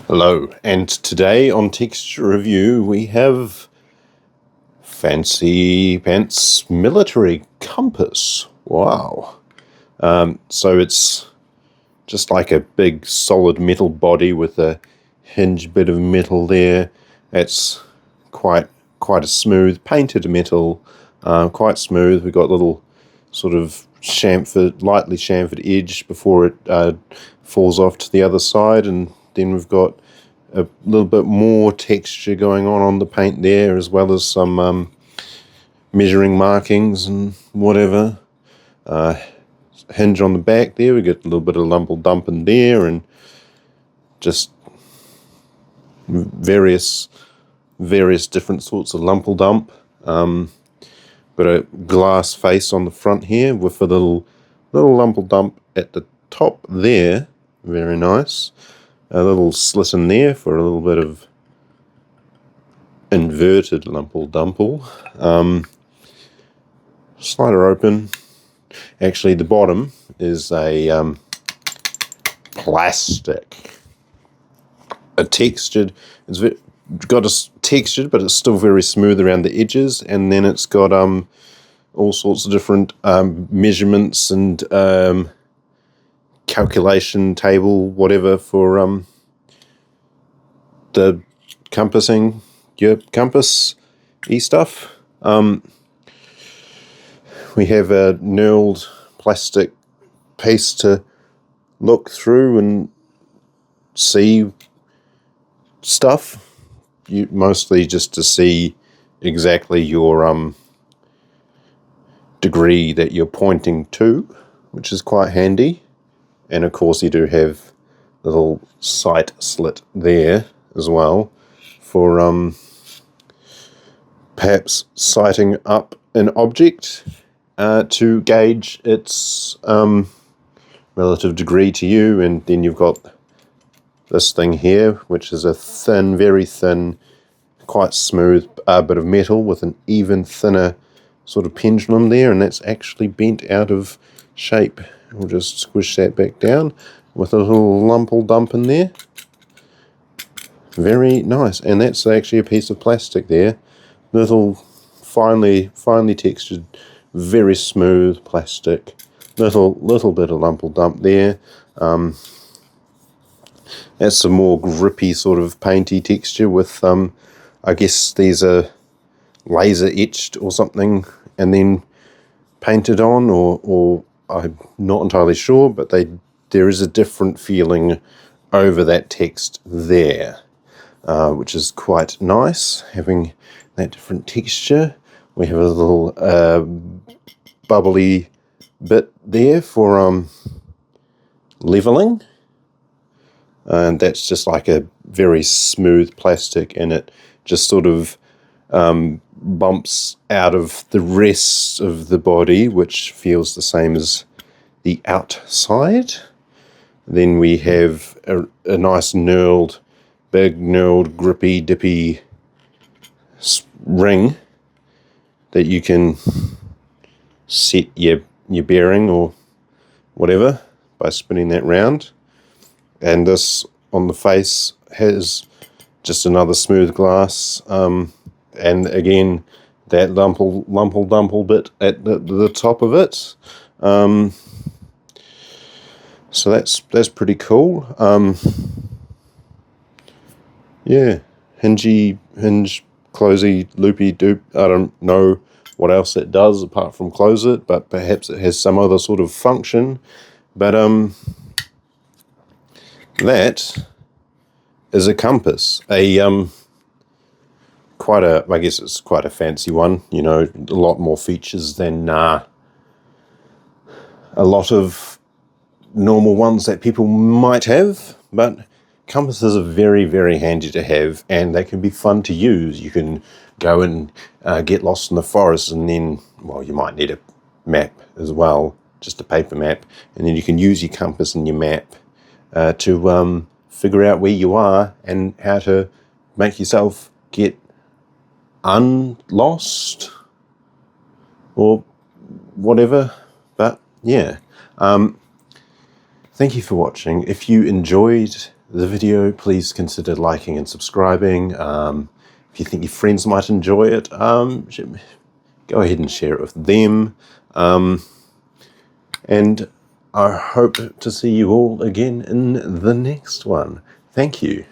Hello, and today on Texture Review we have Fancy Pants Military Compass. Wow. So it's just like a big solid metal body with a hinge bit of metal there. It's quite a smooth painted metal, quite smooth. We've got little sort of lightly chamfered edge before it falls off to the other side, and then we've got a little bit more texture going on the paint there, as well as some measuring markings and whatever. Hinge on the back there, we get a little bit of lumple dump in there, and just various different sorts of lumple dump. Got a glass face on the front here with a little lumple dump at the top there. Very nice. A little slit in there for a little bit of inverted lumple dumple. Slider open. Actually, the bottom is a plastic. Textured. It's got a textured, but it's still very smooth around the edges. And then it's got all sorts of different measurements and calculation table, whatever, for the compassing your compass-y stuff. We have a knurled plastic piece to look through and see stuff. Mostly just to see exactly your degree that you're pointing to, which is quite handy. And of course you do have the little sight slit there as well for perhaps sighting up an object to gauge its relative degree to you. And then you've got this thing here, which is a thin, very thin, quite smooth bit of metal with an even thinner sort of pendulum there, and that's actually bent out of shape. We'll just squish that back down with a little lumple dump in there. Very nice. And that's actually a piece of plastic there. Little finely textured, very smooth plastic. Little bit of lumple dump there. That's some more grippy sort of painty texture with, I guess these are laser etched or something and then painted on, or I'm not entirely sure, but there is a different feeling over that text there, which is quite nice, having that different texture. We have a little bubbly bit there for leveling, and that's just like a very smooth plastic, and it just sort of bumps out of the rest of the body, which feels the same as the outside. Then we have a nice big knurled, grippy, dippy ring that you can set your bearing or whatever by spinning that round. And this on the face has just another smooth glass, and again that lumple dumple bit at the top of it. So that's pretty cool. Yeah, hinge, closey, loopy doop. I don't know what else it does apart from close it, but perhaps it has some other sort of function. But that is a compass. I guess it's quite a fancy one, you know, a lot more features than a lot of normal ones that people might have, but compasses are very, very handy to have, and they can be fun to use. You can go and get lost in the forest, and then, well, you might need a map as well, just a paper map, and then you can use your compass and your map to figure out where you are and how to make yourself get unlost or whatever. But yeah, thank you for watching. If you enjoyed the video, please consider liking and subscribing. If you think your friends might enjoy it, go ahead and share it with them. And I hope to see you all again in the next one. Thank you.